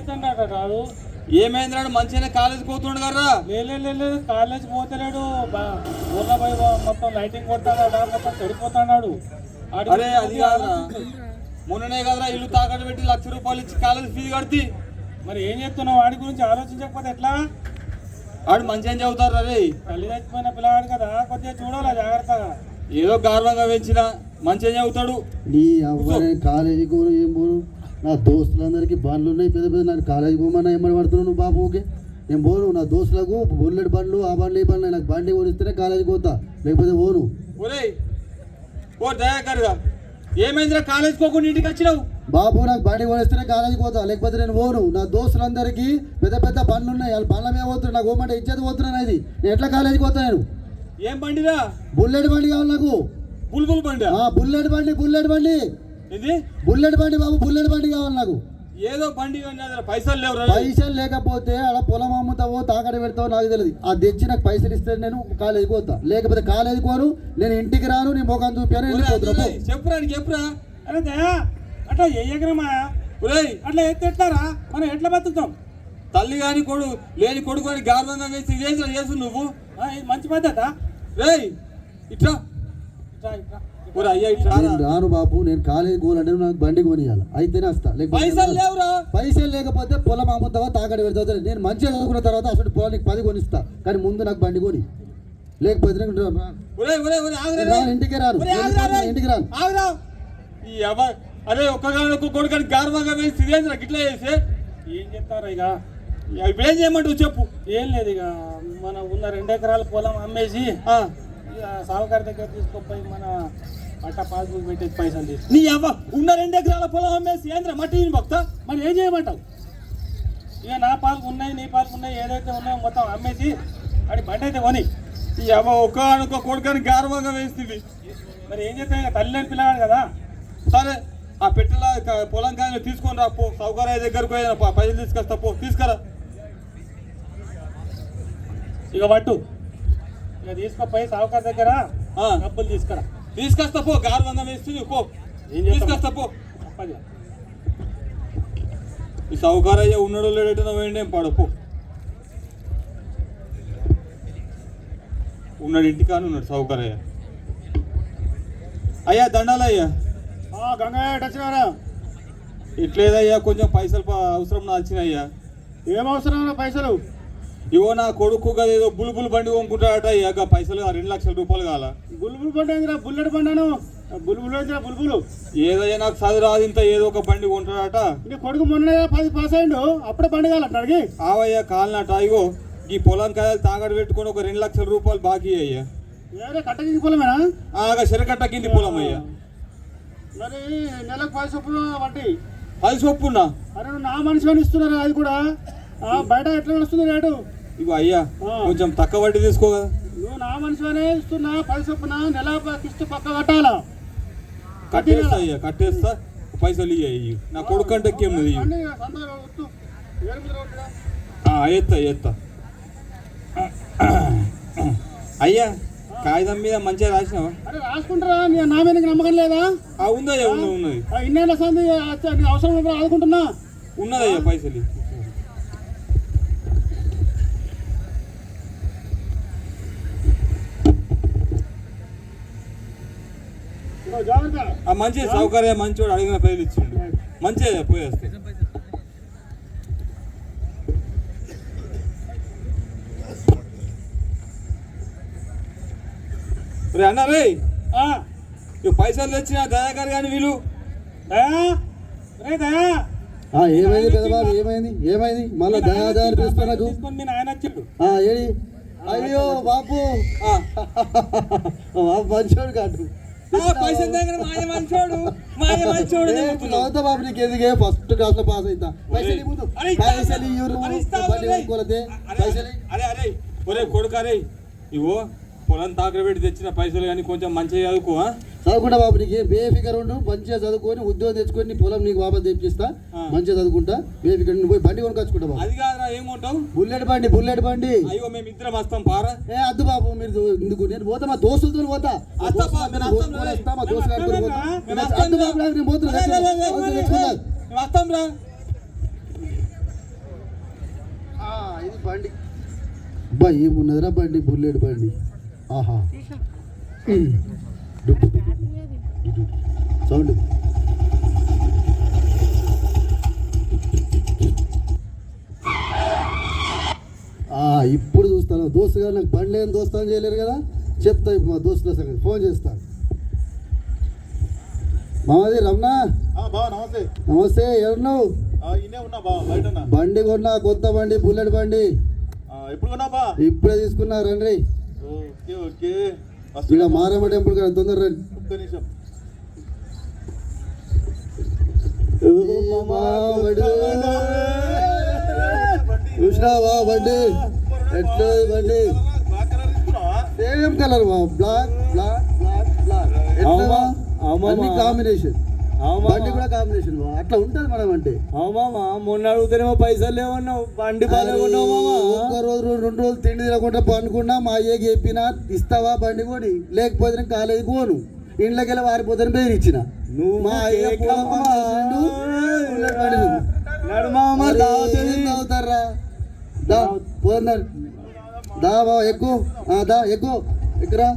ఏమైతుందట రాదు? ఏమైందిరాడు? మంచిగానే కాలేజీకి పోతుండు కదా. లేదు కాలేజ్ పోతలేడు. ఊర్లో పోయి మొత్తం లైటింగ్ కొట్టాడు, మొత్తం చెడిపోతున్నాడు. అరే అది కాదురా, మొన్ననే కదరా ఇల్లు తాకట్టు పెట్టి ₹1,00,000 ఇచ్చి కాలేజ్ ఫీజు కడితే. మరి ఏం చెప్తున్నావు? వాడి గురించి ఆలోచించకపోతే ఎట్లా? వాడు మంచిగా చదువుతారు రే. తల్లి చచ్చిపోయిన పిల్లవాడు కదా, కొద్దిగా చూడాలా జాగ్రత్తగా. ఏదో గర్వంగా పెంచిన మంచిగా చదువుతాడు. నీ అవ్వని కాలేజీకి పోను ఏం పోను. నా దోస్తులందరికీ బండ్లు ఉన్నాయి పెద్ద పెద్ద. నాకు కాలేజీకి పోమన్నా ఏమని పడుతున్నావు నువ్వు బాబు? ఓకే నేను పోను. నా దోస్తులకు బుల్లెట్ బండ్లు ఆ బండ్లు ఈ బండ్లు. నాకు బండి కొనిస్తేనే కాలేజీకి పోతా, లేకపోతే పోను. ఒరే ఓ దయాకరుగా, ఏమైందిరా కాలేజీకి పోకుండా ఇంటికి వచ్చినావు? బాబు నాకు బండి కొనిస్తేనే కాలేజీకి పోతా, లేకపోతే నేను పోను. నా దోస్తులందరికీ పెద్ద పెద్ద బండ్లు ఉన్నాయి, వాళ్ళ బండ్ల మీద పోతున్నా. నాకు పోమంటే ఇచ్చేది పోతున్నాను. అది నేను ఎట్లా కాలేజీకి పోతా? నేను ఏం బండిరా? బుల్లెట్ బండి కావాలి నాకు. బుల్బుల్ బండి? బుల్లెట్ బండి ఇది బుల్లెట్ బండి బాబు, బుల్లెట్ బండి కావాలి నాకు. ఏదో బండి పైసలు లేవు. పైసలు లేకపోతే అలా పొలం అమ్ముతావో తాకడ పెడతావో నాకు తెలియదు. అది తెచ్చి నాకు పైసలు ఇస్తే నేను కాలేజీకి పోతా, లేకపోతే కాలేజీకి పోను. నేను ఇంటికి రాను, నీ ముఖం చూపాను. చెప్పురా. అరే దయా, అట్లా ఎయ్యగరమా? అట్లా ఎత్తారా? మనం ఎట్లా బతుకుతాం? తల్లి కాని లేని కొడుకు అని గర్వంగా వేసి ఇదేం చేసు నువ్వు? ఇది మంచి పద్ధత? రేయ్ ఇట్లా అయ్యా ఇట్లా రాను బాబు. నేను కాలేజీ పోవాలంటే నాకు బండి కొనియాలి, అయితేనే వస్తా. పైసలు లేవురా. పైసలు లేకపోతే పొలం అమ్ముతావా తాకడ పెడతావు. నేను మంచిగా చదువుకున్న తర్వాత అసలు పొలానికి 10 కొనిస్తా, కానీ ముందు నాకు బండి కొని. లేకపోతే ఇంటికి రాను, ఇంటికి రాను. అరే ఒక్క కొడుకు గర్వంగా వేసి ఇదేంద్రా ఇట్లా చేసి ఏం చెప్తారా? ఇక ఇప్పుడు ఏం చేయమంటావు చెప్పు. ఏం లేదు, ఇక మన ఉన్న 2 ఎకరాల పొలం అమ్మేసి ఇక సావుకారి దగ్గర తీసుకుపోయి మన పట్ట పాస్బుక్ పెట్టేసి పైసలు తీసి. నీ అవ్వ ఉన్న 2 ఎకరాల పొలం అమ్మేసి ఏంద్రా మట్టి భక్త? మరి ఏం చేయమంటావు? ఇక నా పాలకు ఉన్నాయి, నీ పాలకు ఉన్నాయి, ఏదైతే ఉన్నాయో మొత్తం అమ్మేసి అది బండి అయితే కొని. ఈ అవ్వ ఒక్క కొడుకని గర్వంగా వేస్తుంది. మరి ఏం చేస్తాం? ఇక తల్లి లేని పిల్లగాడు కదా. సరే ఆ పెట్టెల పొలం కానీ తీసుకొని రా పో. సౌకర్య దగ్గరకు పైసలు తీసుకొస్తా పో, తీసుకురా. ఇక పట్టు, ఇక తీసుకుపోయి సావుకారి దగ్గర డబ్బులు తీసుకొస్తా పో. గర్వంగా వేస్తుంది పో, తీసుకొస్తా పో. ఈ సౌకర్య ఉన్నాడు లేడటో వేయండి పడపో. ఉన్నాడు ఇంటికాని ఉన్నాడు సౌకర్య. అయ్యా దండాలయ్యా. గంగయ్య వచ్చినారా? ఇట్లేదయ్యా, కొంచెం పైసలు అవసరం వచ్చినాయ్యా. ఏం అవసరం పైసలు? ఇవో నా కొడుకు కదా ఏదో బుల్బుల్ బండి కొనుక్కుంటాడట. ఇక పైసలు ₹2,00,000 కాల. బుల్బుల్ బండి ఏందిరా? బుల్లెట్ బండాను. బుల్బుల్ ఏందిరా? బుల్బుల్ ఏదయ్యా నాకు చదువు రాదు, ఇంత ఏదో ఒక బండి కొంటాడట. నీ కొడుకు మొన్న 10 పాస్ అయ్యిండు, అప్పుడే బండి కావాలంటాడికి. ఆవయ్యా కాలనట. ఇగో ఈ పొలం కాయలు తాగడి పెట్టుకుని ఒక ₹2,00,000 బాకీ అయ్యా. కట్ట కింది పొలమేనా? చెరకట్ట కింది పొలం అయ్యా. మరి నెలకు 10 చొప్పున వడ్డీ. 10 చొప్పున? అరే నా మనిషి ఇస్తున్నారు. అది కూడా బయట ఎట్లా నడుస్తుంది రేటు? ఇగో అయ్యా కొంచెం తక్కువ వడ్డీ తీసుకో కదా. నువ్వు నా మనిషినే ఇస్తున్నా 10 చొప్పున నెల కిస్తు పక్క కట్టాలా? కట్టేస్తా అయ్యా, కట్టేస్తా. పైసలు ఇయ్యి. నా కొడుకు అంటే ఎక్కేం ఎత్తా. అయ్యా కాగితం మీద మంచిగా రాసినావా? అరే రాసుకుంటారా? నా మీద నమ్మకం లేదా? ఉందయ్యా, ఉన్నది. ఇన్నేళ్ళ సంది అవసరం ఆదుకుంటున్నా. ఉన్నదయ్యా పైసలు. మంచి సౌకర్యం, మంచోడు అడిగిన పైసలు ఇచ్చిండు. మంచిగా పోయేస్తే. రే అన్న రే, పైసలు తెచ్చిన దయాగారు కానీ వీళ్ళు. ఏమైంది పెద్దబాబు? ఏమైంది మళ్ళీ దయాదారు పిలుస్తా నాకు. ఏడి? అయ్యో బాబు, బాబు మంచోడు కాదు. పైసలు దగ్గర మంచోడు బాబు. నీకు ఎందుకే ఫస్ట్ క్లాస్ లో పాస్ అవుతా? పైసలు ముందు పైసలు ఒరే కొడుకారే, ఇవో పొలం తాకడ పెట్టి తెచ్చిన పైసలు కానీ కొంచెం మంచిగా చదువుకో. చదువుకుంటా బాబు. నీకు బేఫికర్ ఉండు, మంచిగా చదువుకొని ఉద్యోగం తెచ్చుకొని పొలం నీకు వాపస్ తెప్పిస్తా. మంచిగా చదువుకుంటా, బేఫికర్. నువ్వు పోయి బండి కొనుకొచ్చుకుంటా బాబు. అది కాదురా, ఏమంటావు? బుల్లెట్ బండి. అయ్యో మేము ఇద్దరం వస్తాం పారా. అద్దు బాబు, మీరు ఎందుకు? నేను పోతా, మా దోస్తులతో పోతా. మా దోస్తు వస్తాం రా. ఇది బండి అబ్బా ఏమున్నదిరా బండి బుల్లెట్ బండి ఆహా సౌండ్ ఇప్పుడు చూస్తాను దోస్తు గారు నాకు బండి లేని దోస్తాను చేయలేరు కదా చెప్తా ఇప్పుడు మా దోస్తుల సంగతి ఫోన్ చేస్తాను మామది రమణ బావ నమస్తే నమస్తే ఎవరున్నావు ఇన్నే ఉన్నా బావ బయట ఉన్నా బండి కొన్నా కొత్త బండి బుల్లెట్ బండి ఎప్పుడు కొన్నా బా ఇప్పుడే తీసుకున్నా రండి ఓకే ఓకే ఇక్కడ మారమ్మ టెంపుల్ కదా తొందర రండి ఒక్క నిమిషం చూసినావా బండి ఎట్లా బండి same colour black black black black ఎట్లా అన్ని కాంబినేషన్ బండి కూడా కాంబినేషన్ అట్లా ఉంటది మనం అంటే మామా మొన్న అడుగుతానేమో పైసలు లేవన్నావు బండి బాగాలేకున్నావు మామా ఒక్క రోజు 2 రోజులు తిండి తినకుండా పండుకున్నా మా అయ్యకి చెప్పినా ఇస్తావా బండి కొని లేకపోతే నేను కాలేజీకి పోను ఇంట్లోకి వెళ్ళి వారిపోతాను పేరు ఇచ్చిన నువ్వు మా అయ్య తాగుతారా దా పోన్నారు దా బావ ఎక్కువ దా ఎక్కువ ఎక్కురా